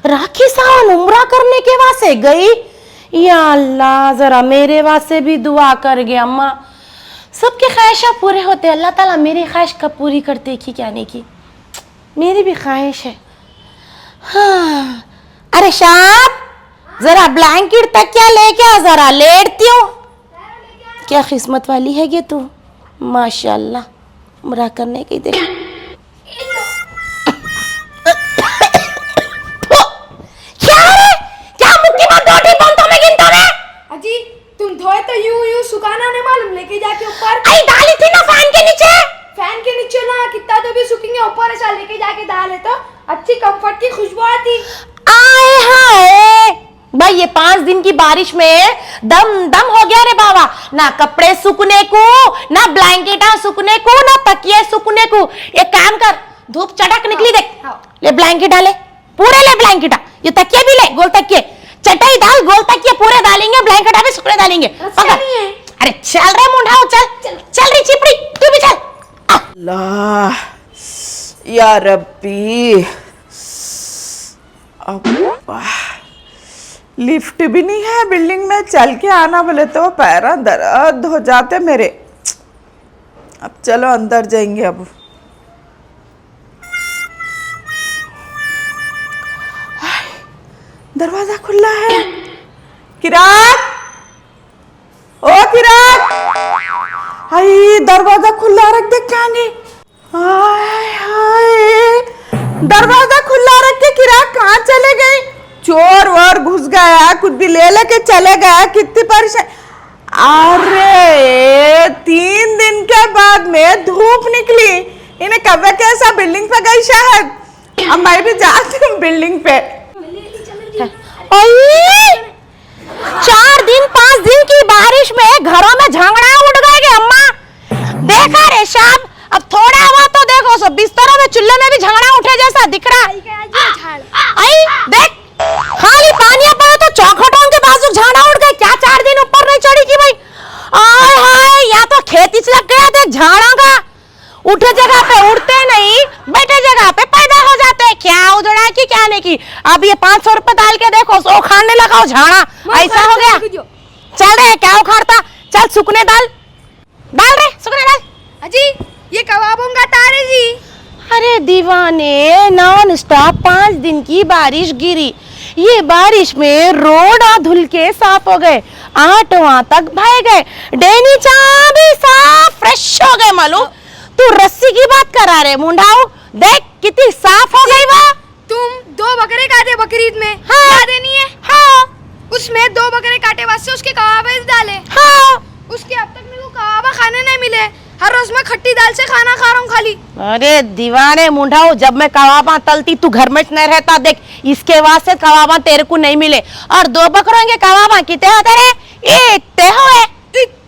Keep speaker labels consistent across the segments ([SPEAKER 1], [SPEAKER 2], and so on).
[SPEAKER 1] राखी साहब उम्रा करने के वास्ते गई। या अल्लाह जरा मेरे वास्ते भी दुआ कर गया अम्मा। सबके ख्वाहिशा पूरे होते, अल्लाह ताला मेरी ख्वाहिश कब पूरी करते की क्या नहीं की, मेरी भी ख्वाहिश है। हाँ अरे शाम जरा ब्लैंकेट तक क्या लेके आ, जरा लेटती हूँ। क्या किस्मत वाली है ये तू, माशाल्लाह उम्रा करने की देख।
[SPEAKER 2] अजी तुम धोए तो यूं सुखाना नहीं मालूम, लेके जाके ऊपर
[SPEAKER 1] आई डाली थी ना फैन के नीचे।
[SPEAKER 2] फैन के नीचे ना कितना तो भी सूखेंगे, ऊपर ऐसा लेके जाके डाले तो अच्छी कंफर्ट की खुशबू आती।
[SPEAKER 1] आए हाय भाई, ये 5 दिन की बारिश में दम दम हो गया रे बाबा। ना कपड़े सूखने को, ना ब्लैंकेटा सूखने को, ना तकिए सूखने को। एक काम कर, धूप चटक निकली देख, ले ब्लैंकेट डाले पूरे, ले ब्लैंकेटा, ये तकिए भी ले, गोल तकिए, चटाई डाल, गोल तकिए पूरे डालेंगे, ब्लैंकेट भी सूखने डालेंगे। अरे चल रे मुंडाओ, चल चल रही चिपड़ी, तू भी चल।
[SPEAKER 3] अल्लाह या रब्बी, लिफ्ट भी नहीं है बिल्डिंग में, चल के आना बोले तो पैर दर्द हो जाते मेरे। अब चलो अंदर जाएंगे। अब दरवाजा खुला है। किरात, ओ किरात, हाय दरवाजा खुला रख दे, क्या नहीं। हाय हाय दरवाजा खुला रख के किरात कहाँ चले गए? चोर वोर घुस गया, कुछ भी ले लेके चले गया, कितनी परेशान। अरे 3 दिन के बाद में धूप निकली, इन्हें कब कैसा बिल्डिंग पे गई शायद। अब मैं भी जाती हूँ बिल्डिंग पे।
[SPEAKER 1] 4 दिन 5 दिन की बारिश में घरों में झगड़ा उड़ गए अम्मा। देखा रे शाम, अब थोड़ा हुआ तो देखो सो बिस्तरों में चूल्हे में भी झगड़ा उठे जैसा दिख रहा। आई देख, खाली पानी पड़े तो चौखटों के बाजू झगड़ा उड़ गए। क्या 4 दिन ऊपर नहीं चढ़ी की भाई? आय हाय, या तो खेती से लग गया देख झाड़ा का, उठे जगह पे उड़ते नहीं, बैठे जगह पे पैदा हो जाते हैं। क्या उजड़ा की क्या नहीं की। अब ये 500 रुपए डाल के देखो सो खाने लगा झाड़ा, ऐसा हो गया। चल रे क्या उखाड़ता, चल सूखने डाल, डाल रे सूखने डाल।
[SPEAKER 2] अजी ये कबाबों का तार है जी।
[SPEAKER 1] अरे दीवाने, नॉन स्टॉप 5 दिन की बारिश गिरी। ये बारिश में रोड धुल के साफ हो गए, आटवा तक बह गए, डेनीचा भी साफ फ्रेश हो गए। मालूम तू रस्सी की बात करा रे मुंडाओ, देख कितनी साफ हो गई वो।
[SPEAKER 2] तुम 2 बकरे काटे बकरीद में,
[SPEAKER 1] हाँ।
[SPEAKER 2] याद है नहीं है?
[SPEAKER 1] हाँ।
[SPEAKER 2] उसमें 2 बकरे काटे वास्ते उसके कबाबे डाले।
[SPEAKER 1] हाँ।
[SPEAKER 2] उसके अब तक मेरे को कबाबा खाने नहीं मिले, हर रोज मैं खट्टी दाल से खाना खा रहा हूँ खाली।
[SPEAKER 1] अरे दीवाने मुंडाओ, जब मैं कबाबा तलती तू घर में नहीं रहता, देख इसके वास्ते कबाबा तेरे को नहीं मिले। और 2 बकरों के कबाबा कितने होते रे? इतने हुए,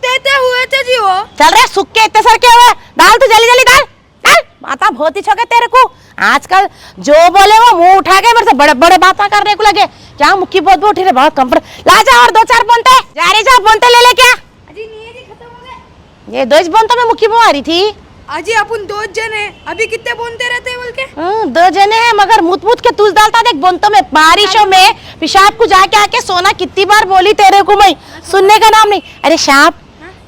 [SPEAKER 2] इतने हुए थे जी वो।
[SPEAKER 1] चल रहे सुख के इतने सर के हुए, डाल तू जल्दी जल्दी डाल, डाल। माता बहुत ही छोके तेरे को, आजकल जो बोले वो मुंह उठा के मेरे से बड़े बड़े बातें करने को लगे। क्या मुक्की बहुत उठी रे, बहुत कंफर्ट। ला जा और 2-4 बोनते, जा रे जा बोनते ले ले। क्या
[SPEAKER 2] अजी नहीं है जी, खत्म हो गए।
[SPEAKER 1] ये 2 बोनते में मुक्की बो आ रही थी।
[SPEAKER 2] अजी अपन 2 जन है, अभी कितने बोनते रहते हैं बोल के?
[SPEAKER 1] 2 जने हैं, मगर मुत मुत के तुल डालता देख बोनतों में। बारिशों में पेशाब को जाके आके सोना कितनी बार बोली तेरे को मैं, सुनने का नाम नहीं। अरे शाप,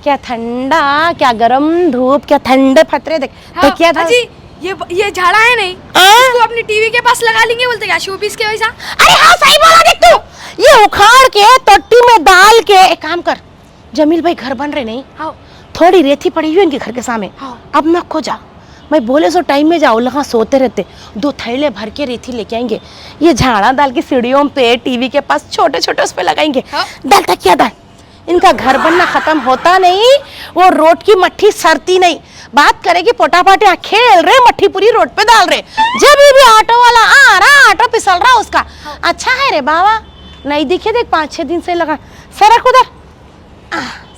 [SPEAKER 1] क्या ठंडा, क्या गरम धूप, क्या ठंडे फतरे देख।
[SPEAKER 2] हाँ,
[SPEAKER 1] क्या था
[SPEAKER 2] अजी ये झाड़ा है नहीं, इसको अपनी टीवी के पास लगा लेंगे बोलते, क्या शोपीस के वैसा।
[SPEAKER 1] अरे हाँ सही बोला देख तू। ये उखाड़ के टट्टी में डाल के एक काम कर, जमील भाई घर बन रहे नहीं,
[SPEAKER 2] हाँ
[SPEAKER 1] थोड़ी रेती पड़ी हुई इनके घर के सामने,
[SPEAKER 2] हाँ।
[SPEAKER 1] अब ना खो जा, मैं बोले सो टाइम में जाओ, लगा सोते रहते। 2 थैले भर के रेती लेके आएंगे, ये झाड़ा डाल के सीढ़ियों पे टीवी के पास छोटे छोटे उस पे लगाएंगे।
[SPEAKER 2] हाँ।
[SPEAKER 1] डाल तक क्या डाल, इनका घर बनना खत्म होता नहीं, वो रोड की मट्टी सरती नहीं। बात करेगी पोटापाटी खेल रहे, मट्टी पूरी रोड पे डाल रहे। जब भी ऑटो वाला आ रहा, ऑटो फिसल रहा उसका। अच्छा है रे बाबा, नहीं दिखे देख 5-6 दिन से लगा। सरक उधर,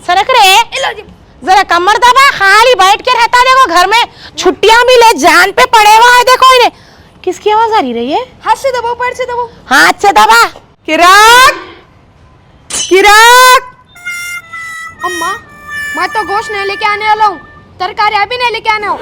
[SPEAKER 1] सरक रे, जरा कमर दबा, खाली बैठ के रहता देखो घर में, छुट्टियां मिले जान पे पड़े हुआ है देखो इन्हें। किसकी आवाज आ रही है?
[SPEAKER 2] हाथ से दबाओ, पैर से दबाओ।
[SPEAKER 1] हाथ से दबा।
[SPEAKER 3] किरात, किरात।
[SPEAKER 2] अम्मा मैं तो गोश्त नहीं लेके आने वाला हूँ, तरकारी अभी नहीं लेके आना हूँ।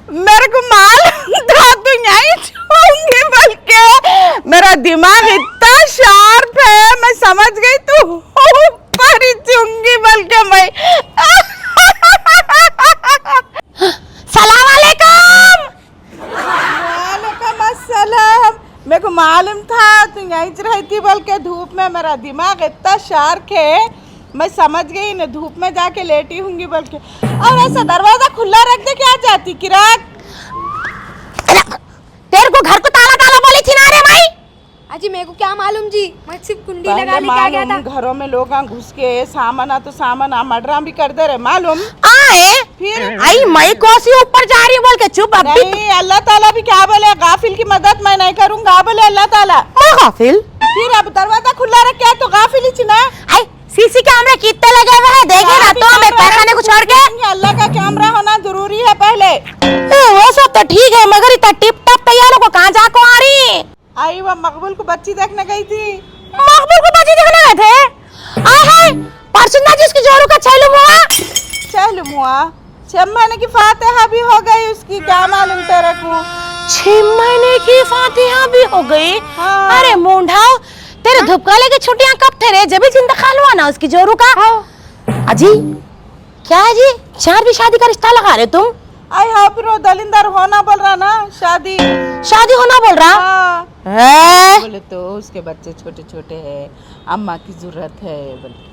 [SPEAKER 3] मेरे को मालूम था तू यहीं छूंगी बोल के। मेरा दिमाग इतना शार्प है, मैं समझ गई तू ऊपर ही छूंगी बोल के। मैं
[SPEAKER 1] सलाम अलैकुम।
[SPEAKER 3] वालेकुम अस्सलाम। मेरे को मालूम था तू यहीं रहती बोल के। धूप में मेरा दिमाग इतना शार्प है, मैं समझ गई ना धूप में जाके लेटी होंगी बोल के। और ऐसा दरवाजा खुला रख दे क्या जाती किराक?
[SPEAKER 1] तेरे को घर को ताला ताला बोली थी ना रे भाई।
[SPEAKER 2] अजी मेरे को क्या मालूम जी, मैं सिर्फ कुंडी
[SPEAKER 3] पहले
[SPEAKER 2] लगा लेके आ गया था।
[SPEAKER 3] मालूम घरों में लोग घुस के सामान तो सामान मर्डरा भी कर दे रहे मालूम।
[SPEAKER 1] आए
[SPEAKER 3] फिर
[SPEAKER 1] आई मैं कोसी ऊपर जा रही हूँ बोल के चुप। अब भी
[SPEAKER 3] नहीं, अल्लाह ताला भी क्या बोले, गाफिल की मदद मैं नहीं करूँगा बोले अल्लाह ताला।
[SPEAKER 1] मैं गाफिल।
[SPEAKER 3] फिर अब दरवाजा खुला रख क्या तो गाफिल ही चिना।
[SPEAKER 1] आई सीसी कैमरे कितने लगे हुए हैं देखे ना तो मैं पैखाने को छोड़ के।
[SPEAKER 3] अल्लाह का कैमरा होना जरूरी है पहले।
[SPEAKER 1] वो सब तो ठीक है मगर इतना टिप टप तैयार को कहाँ जाको आ रही?
[SPEAKER 3] आई वह मकबूल को बच्ची देखने गई थी।
[SPEAKER 1] मकबूल को बच्ची देखने गए थे? हाय परसुन्ना जिसकी जोरू का छैलुम हुआ।
[SPEAKER 3] छैलुम हुआ? 6 महीने की फातिहा भी हो गई उसकी, क्या मालूम तेरे को?
[SPEAKER 1] 6 महीने की फातिहा भी हो गई?
[SPEAKER 3] हाँ।
[SPEAKER 1] अरे मुंडाओ तेरे धुपकाले की छुट्टियां कब थे रे? जब ही इंतकाल हुआ ना उसकी जोरू का। अजी क्या है जी, 4 भी शादी का रिश्ता लगा रहे तुम?
[SPEAKER 3] आई हाँ, फिर वो दलिंदर होना बोल रहा ना, शादी
[SPEAKER 1] होना बोल रहा है?
[SPEAKER 3] बोले तो उसके बच्चे छोटे छोटे हैं, अम्मा की जरूरत है बोले।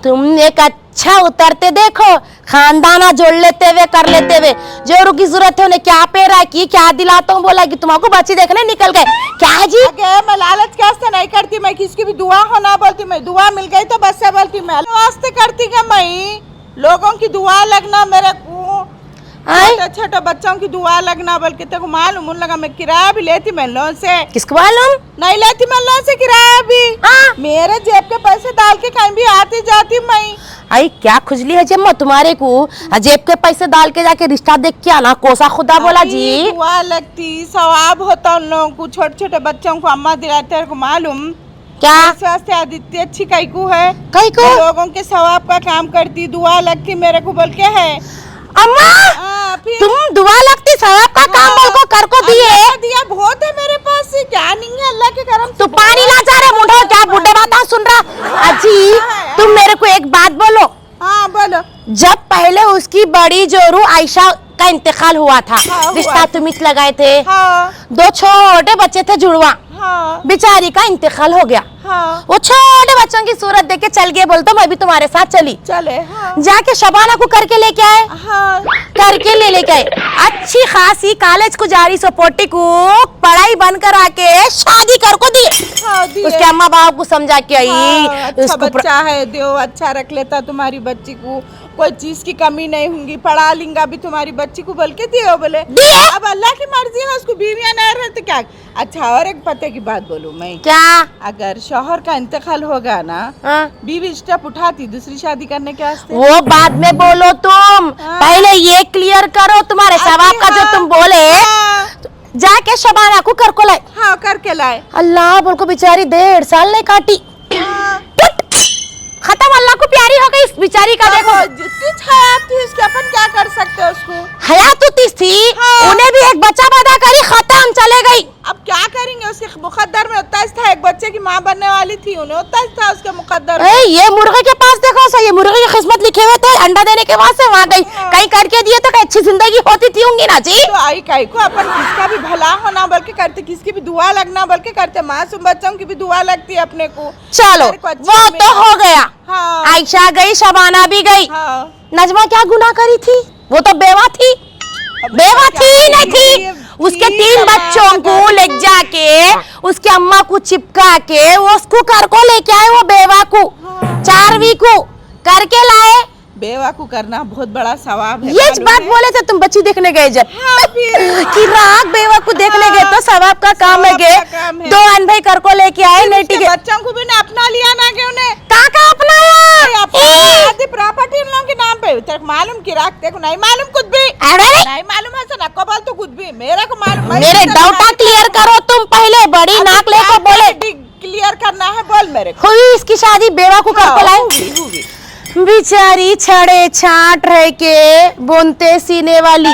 [SPEAKER 1] तुम एक अच्छा उतरते देखो, खानदाना जोड़ लेते हुए कर लेते हुए। जोरू की जरूरत है उन्हें क्या पेरा की, क्या दिलाता हूँ बोला कि तुम्हारे बच्ची देखने निकल गए क्या है जी?
[SPEAKER 3] मैं लालच कैसे नहीं करती, मैं किसकी भी दुआ होना बोलती, मैं दुआ मिल गई तो बस से बोलती मैं वास्ते करती क्या? मैं लोगों की दुआ लगना मेरे को, छोटे बच्चों की दुआ लगना बोल के। तेको मालूम लगा मैं किराया भी लेती मैं लोन से।
[SPEAKER 1] किसको मालूम?
[SPEAKER 3] नहीं लेती मैं लोन से किराया भी।
[SPEAKER 1] हाँ?
[SPEAKER 3] मेरे जेब के पैसे डाल के कहीं भी आती जाती मैं।
[SPEAKER 1] आई क्या खुजली है जम्मा तुम्हारे को? जेब के पैसे डाल के जाके रिश्ता देख के आना, कोसा खुदा बोला जी।
[SPEAKER 3] दुआ लगती, सवाब होता उन लोगों को, छोटे छोटे बच्चों को अम्मा दिलाते। तेरे को मालूम
[SPEAKER 1] क्या?
[SPEAKER 3] इस वास्ते आदित्य अच्छी कई को है,
[SPEAKER 1] कई को
[SPEAKER 3] लोगों के सवाब का काम करती, दुआ लगती मेरे को बोल के है।
[SPEAKER 1] अम्मा तुम दुआ लगती सवाब का काम बोल को कर को दिए
[SPEAKER 3] बहुत है मेरे पास, क्या नहीं है अल्लाह के करम।
[SPEAKER 1] तू पानी ला जा रहे मुंडा, क्या बुड्ढे बात सुन रहा? अजी तुम मेरे को एक बात बोलो।
[SPEAKER 3] हाँ बोलो।
[SPEAKER 1] जब पहले उसकी बड़ी जोरू आयशा का इंतकाल हुआ था,
[SPEAKER 3] हाँ,
[SPEAKER 1] रिश्ता तुम ही लगाए थे।
[SPEAKER 3] हाँ,
[SPEAKER 1] 2 छोटे बच्चे थे जुड़वा।
[SPEAKER 3] हाँ,
[SPEAKER 1] बेचारी का इंतकाल हो गया।
[SPEAKER 3] हाँ,
[SPEAKER 1] वो छोटे बच्चों की सूरत देख के चल गए, बोलता मैं भी तुम्हारे साथ चली।
[SPEAKER 3] चले। हाँ,
[SPEAKER 1] जाके शबाना को करके लेके आए।
[SPEAKER 3] हाँ,
[SPEAKER 1] करके लेके आए अच्छी खासी कॉलेज को जा रही सोपोटी को पढ़ाई बंद करा के शादी कर को दी।
[SPEAKER 3] हाँ, दिए।
[SPEAKER 1] उसके अम्मा बाप को समझा के आई।
[SPEAKER 3] हाँ, अच्छा
[SPEAKER 1] उसको
[SPEAKER 3] बच्चा है, देव अच्छा रख लेता तुम्हारी बच्ची को, कोई चीज की कमी नहीं होंगी, पढ़ा लेंगा भी तुम्हारी बच्ची को बोल के दियो बोले। अब अल्लाह की मर्जी है, उसको बीवियां नहीं रहती क्या। अच्छा और एक पते की बात बोलूं मैं,
[SPEAKER 1] क्या?
[SPEAKER 3] अगर शौहर का इंतकाल होगा ना,
[SPEAKER 1] हाँ?
[SPEAKER 3] बीवी स्टेप उठाती दूसरी शादी करने के वास्ते।
[SPEAKER 1] वो बाद में बोलो तुम,
[SPEAKER 3] हाँ।
[SPEAKER 1] पहले ये क्लियर करो तुम्हारे सवाब का जो तुम बोले।
[SPEAKER 3] हाँ,
[SPEAKER 1] जाके शबाना को कर को लाए।
[SPEAKER 3] हाँ करके लाए।
[SPEAKER 1] अल्लाह बोल को बेचारी 1.5 साल नहीं काटी,
[SPEAKER 3] हाँ,
[SPEAKER 1] खत्म। अल्लाह को प्यारी हो गई इस बेचारी का। देखो
[SPEAKER 3] जितनी हयात थी उसके अपन क्या कर सकते हैं उसको।
[SPEAKER 1] हयात तीस थी।
[SPEAKER 3] हाँ।
[SPEAKER 1] उन्हें भी एक बच्चा पैदा करी, खत्म, चले गई।
[SPEAKER 3] अब क्या करेंगे, उसके मुकद्दर में उतना था, एक बच्चे की माँ बनने वाली थी, उन्हें उतना था उसके मुकद्दर में।
[SPEAKER 1] ये मुर्गे के पास देखो सही, ये मुर्गे की किस्मत लिखे हुए थे, अंडा देने के बाद से वहाँ गई। कहीं करके दिए तो कहीं अच्छी जिंदगी होती थी होंगी ना जी।
[SPEAKER 3] तो आई कई को अपन किसका भी भला होना बोल के करते, किसकी भी दुआ लगना बोल के करते, मासूम बच्चों की भी दुआ लगती है अपने को।
[SPEAKER 1] चलो वो तो हो गया।
[SPEAKER 3] हाँ,
[SPEAKER 1] आयशा गई, शबाना भी गई।
[SPEAKER 3] हाँ,
[SPEAKER 1] नजमा क्या गुनाह करी थी? वो तो बेवा थी। बेवा थी नहीं थी? उसके 3 बच्चों को ले जाके उसके अम्मा को चिपका के वो उसको कर को लेके आए, वो बेवा को 4वीं को करके लाए।
[SPEAKER 3] बेवा को करना बहुत बड़ा सवाब है।
[SPEAKER 1] ये बात बोले थे तुम बच्ची देखने गए जब।
[SPEAKER 3] हाँ,
[SPEAKER 1] कि राग बेवा को देखने गए तो सवाब का काम है।
[SPEAKER 3] सवाब का काम है।
[SPEAKER 1] 2 अनभाई कर को लेके आए, लेटी के
[SPEAKER 3] बच्चों को भी ना अपना लिया ना कि उन्हें
[SPEAKER 1] काका अपनाया।
[SPEAKER 3] आधी प्रॉपर्टी उन लोगों के नाम पे। तेरे को मालूम की रखते को नहीं मालूम कुछ भी।
[SPEAKER 1] अरे
[SPEAKER 3] नहीं मालूम है सर, नक्को बोल तो कुछ भी मेरे को मालूम।
[SPEAKER 1] मेरे डाउटा क्लियर करो तुम पहले। बड़ी नाक लेको बोले
[SPEAKER 3] क्लियर करना है, बोल मेरे को।
[SPEAKER 1] हुई इसकी शादी बेवा को कर को लाए। बेचारी छड़े छाट रह के बुनते सीने वाली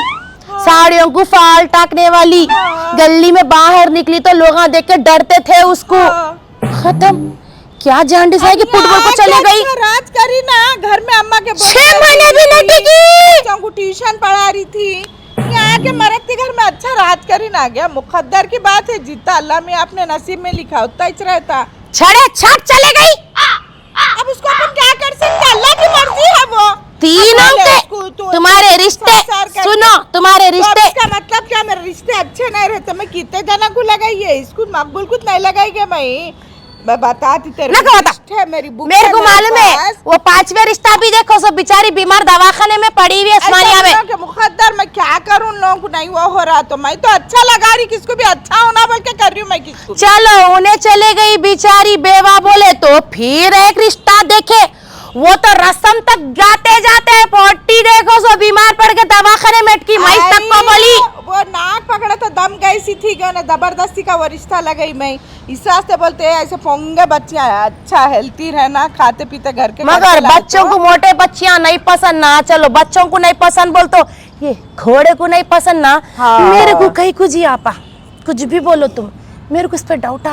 [SPEAKER 1] साड़ियों को फाल टाकने वाली, गली में बाहर निकली तो लोग देख के डरते थे उसको। खत्म। क्या जान है कि फुटबॉल को चले गई।
[SPEAKER 3] राज करी ना घर में, अम्मा के
[SPEAKER 1] 6 महीने भी नहीं टिकी।
[SPEAKER 3] बच्चों को ट्यूशन पढ़ा रही थी, यहाँ के मरद के घर में अच्छा राज करी ना गया। मुकद्दर की बात है, जितना अल्लाह में अपने नसीब में लिखा उतना ही रहता।
[SPEAKER 1] छड़े छाप चले गई।
[SPEAKER 3] अब उसको अपन क्या कर सकते, अल्लाह की मर्जी है वो।
[SPEAKER 1] तीनों के तुम्हारे रिश्ते सुनो, तुम्हारे रिश्ते
[SPEAKER 3] इसका मतलब क्या, मेरे रिश्ते अच्छे नहीं रहते, मैं कितने जना को लगाई है, इसको मकबूल कुछ नहीं लगाएंगे। मैं बताती तेरे
[SPEAKER 1] ना
[SPEAKER 3] है मेरी बुक
[SPEAKER 1] मेरे को मालूम है, वो 5वां रिश्ता भी देखो, सब बेचारी बीमार दवाखाने में पड़ी हुई है उस्मानिया में।
[SPEAKER 3] मुकद्दर मैं क्या करूं, लोगों को नहीं वो हो रहा, तो मैं तो अच्छा लगा रही, किसको भी अच्छा होना बोल के कर रही हूँ मैं किसको।
[SPEAKER 1] चलो उन्हें चले गई बेचारी बेवा बोले तो फिर एक रिश्ता देखे, वो तो रस्म तक जाते जाते पोटी देखो सो बीमार पड़ के दवाखाने में अटकी। मैं तक को बोली
[SPEAKER 3] वो नाक पकड़ा तो दम गई सी थी, क्यों ना जबरदस्ती का वो रिश्ता लगाई। मैं इस वास्ते बोलते हैं ऐसे पोंगे बच्चियां अच्छा हेल्थी रहना, खाते पीते घर के,
[SPEAKER 1] मगर बच्चों को मोटे बच्चियां नहीं पसंद ना। चलो बच्चों को नहीं पसंद बोल तो ये घोड़े को नहीं पसंद ना।
[SPEAKER 3] हाँ।
[SPEAKER 1] मेरे को कहीं कुछ ही आपा कुछ भी बोलो तुम, मेरे को इस पे डाउट है।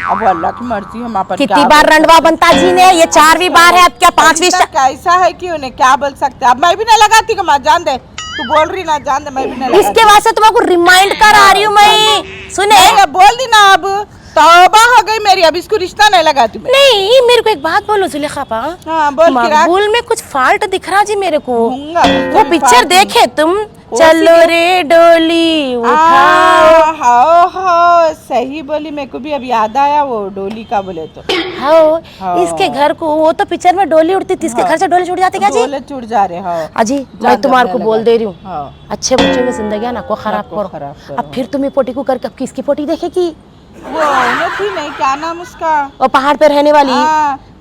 [SPEAKER 3] अब अल्लाह की मर्जी, हम अपन
[SPEAKER 1] कितनी बार रंडवा बनता जी ने, ये 4वीं बार है, अब क्या 5वीं।
[SPEAKER 3] कैसा है कि उन्हें क्या बोल सकते। अब मैं भी नहीं लगाती कि जान दे, तू बोल रही ना जान दे, मैं भी नहीं लगाती।
[SPEAKER 1] इसके वास्ते तुमको रिमाइंड करा रही हूँ मैं। सुने
[SPEAKER 3] अब बोल दी ना, अब तौबा हो गई मेरी, अब इसको रिश्ता नहीं लगाती मैं।
[SPEAKER 1] नहीं मेरे को एक बात बोलो जुलेखा पा,
[SPEAKER 3] हाँ बोल।
[SPEAKER 1] मकबूल में कुछ फॉल्ट दिख रहा जी मेरे को।
[SPEAKER 3] होगा,
[SPEAKER 1] वो पिक्चर देखे तुम, चलो रे डोली उठाओ।
[SPEAKER 3] हाँ सही बोली, मेरे को भी अब याद आया वो डोली का बोले तो।
[SPEAKER 1] हाँ इसके घर को, वो तो पिक्चर में डोली उड़ती थी, इसके घर से डोली छूट जाती क्या जी?
[SPEAKER 3] डोले छूट जा रहे। हाँ
[SPEAKER 1] अजी मैं तुम्हारे को बोल दे रही हूँ,
[SPEAKER 3] हाँ।
[SPEAKER 1] अच्छे बच्चों की जिंदगी ना को खराब करो। अब फिर तुम ये पोटी को करके अब किसकी पोटी देखेगी?
[SPEAKER 3] वो थी नहीं, क्या नाम उसका,
[SPEAKER 1] और पहाड़ पे रहने वाली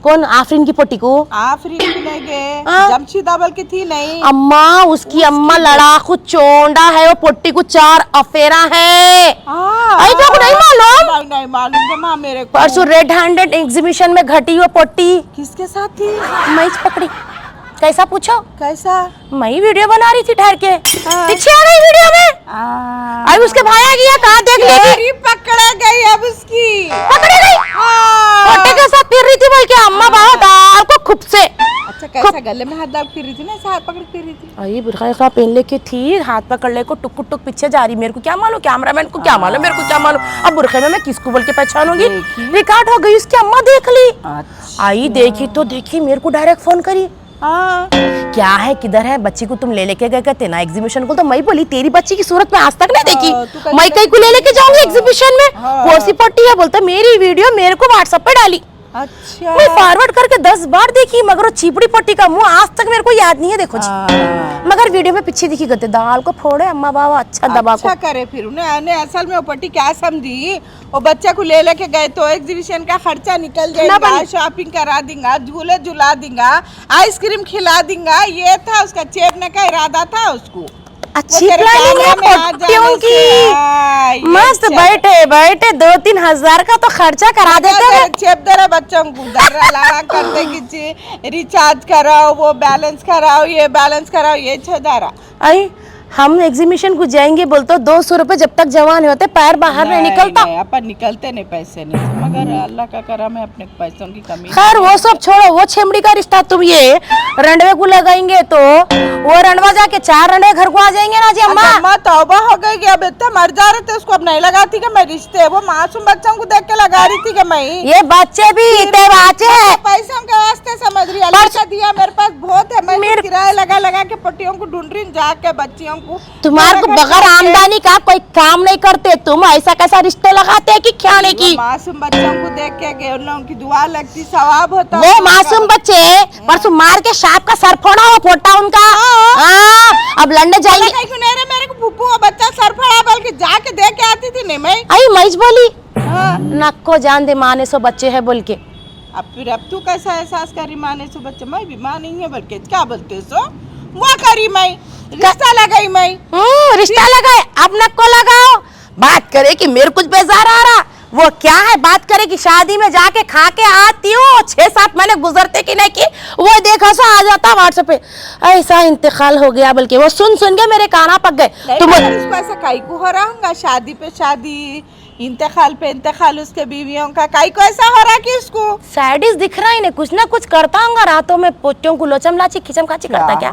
[SPEAKER 1] कौन, आफरीन की पोटी को?
[SPEAKER 3] आफरीन की नहीं गए,
[SPEAKER 1] हाँ।
[SPEAKER 3] जमशीदा बल की थी नहीं।
[SPEAKER 1] अम्मा उसकी अम्मा लड़ाकू चोंडा है, वो पोटी को 4 अफेरा है। आई तो नहीं मालूम?
[SPEAKER 3] नहीं मालूम माँ मेरे को।
[SPEAKER 1] परसों रेड हैंडेड एग्जीबिशन में घटी वो पोटी
[SPEAKER 3] किसके साथ थी?
[SPEAKER 1] मैं पकड़ी। कैसा पूछो?
[SPEAKER 3] कैसा?
[SPEAKER 1] मैं वीडियो बना रही थी ठहर के, पीछे आ गई वीडियो में। अभी उसके भाई आ गया, कहाँ देख लेगी?
[SPEAKER 3] पकड़ा गई अब उसकी,
[SPEAKER 1] पकड़ी गई। पोटे के साथ फिर रही थी बोल के अम्मा बाबा दाल को खुद से।
[SPEAKER 3] अच्छा कैसा गले में हाथ डाल फिर रही थी ना, हाथ पकड़ फिर रही थी।
[SPEAKER 1] अरे बुरखा पहन लेके थी, हाथ पकड़ ले को टुक टुक पीछे जा रही। मेरे को क्या मालूम, कैमरामैन को क्या मालूम, मेरे को क्या मालूम। अब बुरखे में मैं किसको बोल के पहचानूंगी? रिकॉर्ड हो गई, उसकी अम्मा देख ली। आई देखी तो देखी, मेरे को डायरेक्ट फोन करी। क्या है, किधर है बच्ची को तुम ले लेके गए कहते ना एग्जीबिशन को? तो मैं बोली तेरी बच्ची की सूरत में आज तक नहीं देखी, मैं कहीं को ले लेके जाऊंगी एग्जीबिशन में? कौन सी पट्टी है? बोलता मेरी वीडियो मेरे को व्हाट्सएप पे डाली।
[SPEAKER 3] अच्छा
[SPEAKER 1] मैं फॉरवर्ड करके 10 बार देखी, मगर वो चिपड़ी पट्टी का मुंह आज तक मेरे को याद नहीं है। देखो जी, मगर वीडियो में पीछे दिखी गते दाल को फोड़े अम्मा बाबा अच्छा दबा
[SPEAKER 3] अच्छा करे फिर उन्हें असल में वो पट्टी क्या समझी, वो बच्चा को ले लेके गए तो एग्जीबिशन का खर्चा निकल जाएगा, शॉपिंग करा देंगे, झूले झुला देंगे, आइसक्रीम खिला देंगे, ये था उसका चेपने का इरादा था उसको।
[SPEAKER 1] अच्छी प्लानिंग है पोटियों की, मस्त बैठे बैठे 2-3 हजार का तो खर्चा करा देते हैं।
[SPEAKER 3] चेप दे रहे बच्चों को, दर्रा लाड़ा करते कि रिचार्ज कराओ, वो बैलेंस कराओ, ये बैलेंस कराओ, ये छदारा।
[SPEAKER 1] आई हम एग्जीबिशन को जाएंगे बोलते 200 रुपए जब तक जवान होते पैर बाहर नहीं निकलता।
[SPEAKER 3] अपन निकलते नहीं, पैसे नहीं, मगर अल्लाह का करम है, अपने पैसों की कमी।
[SPEAKER 1] खैर वो सब छोड़ो, वो छेमड़ी का रिश्ता तुम ये रंडवे को लगाएंगे तो वो रंडवा जाके 4 रंडवे घर को आ जाएंगे ना जी अम्मा।
[SPEAKER 3] अम्मा तौबा हो गई कि अब इतना मर जा रहे थे, उसको अब नहीं लगाती कि मैं रिश्ते, वो मासूम बच्चों को देख के लगा रही थी कि मैं
[SPEAKER 1] ये बच्चे भी इतने बाचे हैं,
[SPEAKER 3] पैसों के वास्ते समझ रही, अल्लाह का दिया मेरे पास बहुत है, मैं किराया लगा लगा के पट्टियों को ढूंढ रही जाके बच्चियों को।
[SPEAKER 1] तुम्हारे को बगैर आमदनी का कोई काम नहीं करते तुम, ऐसा कैसा रिश्ते लगाते हैं कि खाने की?
[SPEAKER 3] मासूम बच्चों को देख के उन लोगों की दुआ लगती, सवाब होता।
[SPEAKER 1] वो मासूम बच्चे परसों मार के सांप का सर फोड़ा, वो फोटा उनका। अब लंडे जाएंगे।
[SPEAKER 3] मेरे को फूफू बच्चा सर फोड़ा बोल के जाके देख के आती थी नहीं मैं।
[SPEAKER 1] आई मैच बोली नक्को जान दे माने सो बच्चे है बोल के।
[SPEAKER 3] अब फिर अब तू कैसा एहसास करी माने सो बच्चे? मैं भी माँ नहीं है बोल के क्या बोलते सो? वो करी मैं, रिश्ता लगाई मैं।
[SPEAKER 1] रिश्ता लगाए, अब नक्को लगाओ। बात करे कि मेरे कुछ बेजार आ रहा, वो क्या है बात करे कि शादी में जाके खा के आती हूँ 6-7 महीने गुजरते कि नहीं कि वो देखा सा आ जाता व्हाट्सएप पे ऐसा इंतकाल हो गया, बल्कि वो सुन सुन के मेरे काना पक गए। तुम
[SPEAKER 3] इसको ऐसा काई को हो रहा होगा, शादी पे शादी, इंतकाल पे इंतकाल उसके बीवियों का, काई को ऐसा हो रहा कि उसको
[SPEAKER 1] सैडिस दिख रहा ही नहीं, कुछ ना कुछ करता होगा रातों में, पोटियों को लोचम लाची खिचम खाची करता क्या?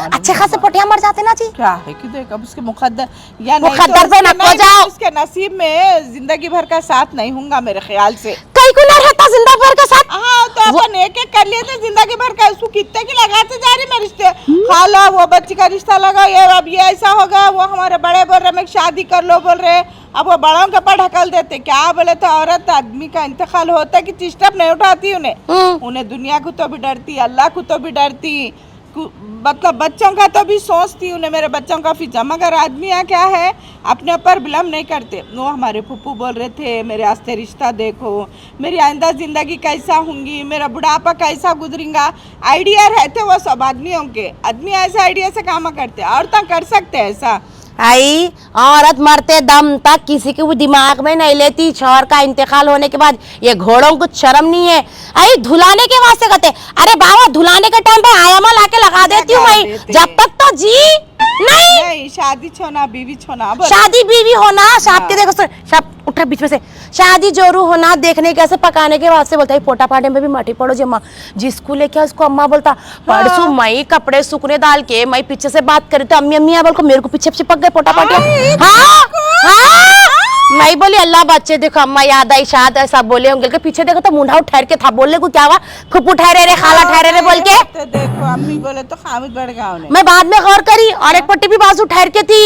[SPEAKER 1] अच्छे खासे पोटिया मर जाते ना जी।
[SPEAKER 3] क्या है कि देख अब उसके मुकद्दर या नहीं
[SPEAKER 1] मुकद्दर
[SPEAKER 3] तो
[SPEAKER 1] पे
[SPEAKER 3] उसके
[SPEAKER 1] नको
[SPEAKER 3] नहीं,
[SPEAKER 1] जाओ।
[SPEAKER 3] उसके नसीब में जिंदगी भर का साथ नहीं होगा मेरे ख्याल से।
[SPEAKER 1] कई को ना रहता जिंदा भर के साथ।
[SPEAKER 3] हाँ तो अपन एक एक कर लिए थे जिंदगी भर का, उसको कितने की लगाते जा रहे मैं रिश्ते, खाला वो बच्ची का रिश्ता लगा, ये अब ये ऐसा होगा, वो हमारे बड़े बोल रहे मैं शादी कर लो बोल रहे, अब वो बड़ों के ऊपर ढकल देते। क्या बोले तो औरत आदमी का इंतकाल होता है कि चिस्टप नहीं उठाती उन्हें दुनिया को तो भी डरती, अल्लाह को तो भी डरती, मतलब बच्चों का तो भी सोचती उन्हें, मेरे बच्चों का फिजा। मगर आदमी यहाँ क्या है अपने ऊपर विलम्ब नहीं करते। वो हमारे फूफू बोल रहे थे मेरे आस्ते रिश्ता देखो, मेरी आइंदा जिंदगी कैसा होंगी, मेरा बुढ़ापा कैसा गुजरेगा, आइडिया रहते वो सब आदमियों के। आदमी ऐसे आइडिया से काम करते, औरतें कर सकते ऐसा।
[SPEAKER 1] आई औरत मरते दम तक किसी के भी दिमाग में नहीं लेती, शौहर का इंतकाल होने के बाद ये घोड़ों को शर्म नहीं है। आई धुलाने के वास्ते कहते, अरे बाबा धुलाने के टाइम पे आयामा लाके लगा देती हूँ मैं, जब तक तो जी नहीं
[SPEAKER 3] शादी छोना बीवी छोना,
[SPEAKER 1] शादी बीवी होना शादी के देखो सब उठा बीच में से, शादी जोरू होना देखने कैसे पकाने के वास्ते बोलता है पोटा पाटे में भी माटी पड़ो जी अम्मा, जिसको लेके उसको अम्मा बोलता परसों मई कपड़े सूखने डाल के मैं पीछे से बात करी तो अम्मी अम्मी बोल को मेरे को पीछे चिपक गए पोटा पाटे। हाँ हाँ मैं बोली अल्लाह बच्चे देखो अम्मा याद आई शायद ऐसा बोले होंगे के पीछे देखो तो मुंडा ठहर के था, बोलने को क्या हुआ फुप्पू ठहरे रे खाला ठहरे रे बोल के
[SPEAKER 3] तो देखो अम्मी बोले तो खामिद बढ़ गया उन्हें।
[SPEAKER 1] मैं बाद में गौर करी और एक पट्टी भी बाजू ठहर के थी,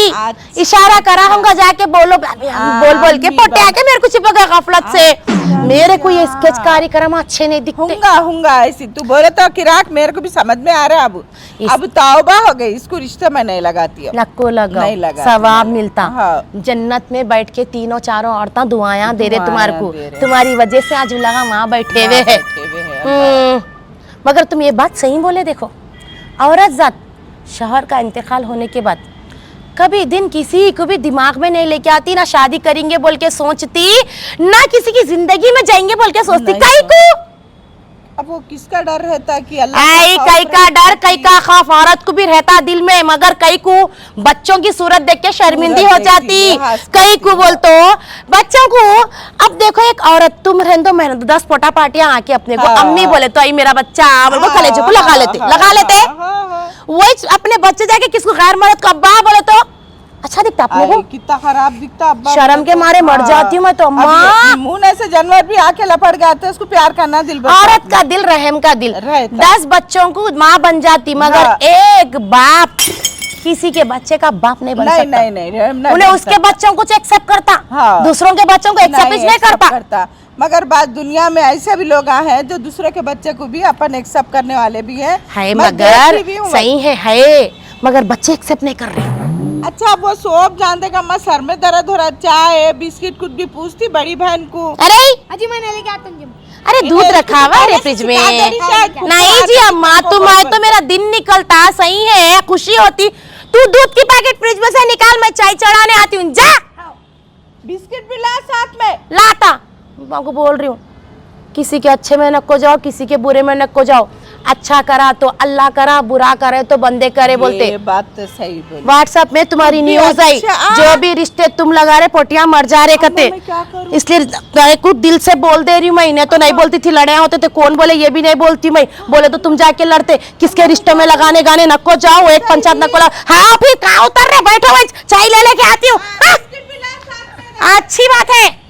[SPEAKER 1] इशारा करा होगा जाके बोलो बोल बोल के पोटे आके मेरे को चिपक गए गफलत से। मेरे को ये स्केच कार्यक्रम अच्छे नहीं दिखते।
[SPEAKER 3] होंगा ऐसी तू बोले तो किराक मेरे को भी समझ में आ रहा है। अब तौबा हो गई, इसको रिश्ते में नहीं लगाती,
[SPEAKER 1] नको लगाओ सवाब मिलता। जन्नत में बैठ के तीनों चारों औरतें दुआएं दे रहे तुम्हारे को, तुम्हारी वजह से आज लगा वहाँ बैठे हुए है। मगर तुम ये बात सही बोले, देखो औरत जात शौहर का इंतकाल होने के बाद कभी दिन किसी को भी दिमाग में नहीं लेके आती, ना शादी करेंगे बोल के सोचती, ना किसी की जिंदगी में जाएंगे बोल के सोचती। कई को
[SPEAKER 3] अब वो किसका डर रहता कि अल्लाह
[SPEAKER 1] कई का डर कई का खौफ औरत को भी रहता दिल में, मगर कई को बच्चों की सूरत देख के शर्मिंदी हो जाती। कई को बोल तो बच्चों को अब देखो एक औरत तुम रहने मैं 10 पोटा पाटियां आके अपने को अम्मी बोले तो आई मेरा बच्चा बोल कलेजे को लगा लेते वही अपने बच्चे जाके किसको गैर मर्द को अब्बा बोले तो अच्छा दिखता अपने को,
[SPEAKER 3] कितना खराब दिखता अब्बा,
[SPEAKER 1] शर्म के मारे मर जाती हूँ मैं तो अम्मा।
[SPEAKER 3] मुंह ऐसे जानवर भी आके लपट जाते, उसको प्यार करना दिल,
[SPEAKER 1] औरत का दिल रहम का दिल, 10 बच्चों को माँ बन जाती मगर एक बाप किसी के बच्चे का बाप नहीं बन सकता। नहीं, उन्हें उसके बच्चों को एक्सेप्ट करता, दूसरों के बच्चों को एक्सेप्ट नहीं करता।
[SPEAKER 3] मगर बात दुनिया में ऐसे भी लोग हैं जो दूसरे के बच्चे को भी अपन एक्सेप्ट करने वाले भी हैं,
[SPEAKER 1] मगर सही है मगर बच्चे एक्सेप्ट नहीं कर रहे।
[SPEAKER 3] अच्छा वो सोप जान देगा मैं सर में दर्द हो रहा, चाय बिस्किट कुछ भी पूछती बड़ी बहन को,
[SPEAKER 1] अरे
[SPEAKER 2] अजी मैं लेके आता हूं।
[SPEAKER 1] अरे दूध रखा हुआ है फ्रिज में। नहीं जी अम्मा तुम्हारे तो मेरा दिन निकलता सही है, खुशी होती। तू दूध की पैकेट फ्रिज में से निकाल, मैं चाय चढ़ाने आती हूँ, जा
[SPEAKER 3] बिस्किट भी ला साथ में
[SPEAKER 1] लाता। मैं को बोल रही हूँ किसी के अच्छे में नको जाओ, किसी के बुरे में नको जाओ। अच्छा करा तो अल्लाह करा, बुरा करे तो बंदे करे बोलते।
[SPEAKER 3] ये बात तो सही बोली।
[SPEAKER 1] व्हाट्सएप में तुम्हारी न्यूज आई, जो भी रिश्ते तुम लगा रहे पोटियां मर जा रहे कहते, इसलिए कुछ दिल से बोल दे रही हूँ। मैं तो नहीं बोलती थी, लड़ाई होते थे कौन बोले ये भी नहीं बोलती मैं, बोले तो तुम जाके लड़ते। किसके रिश्ते में लगाने गाने नको जाओ, एक पंचायत नको। हाँ फिर कहाँ उतर रहे, बैठो चाय ले लेके आती हूँ। अच्छी बात है।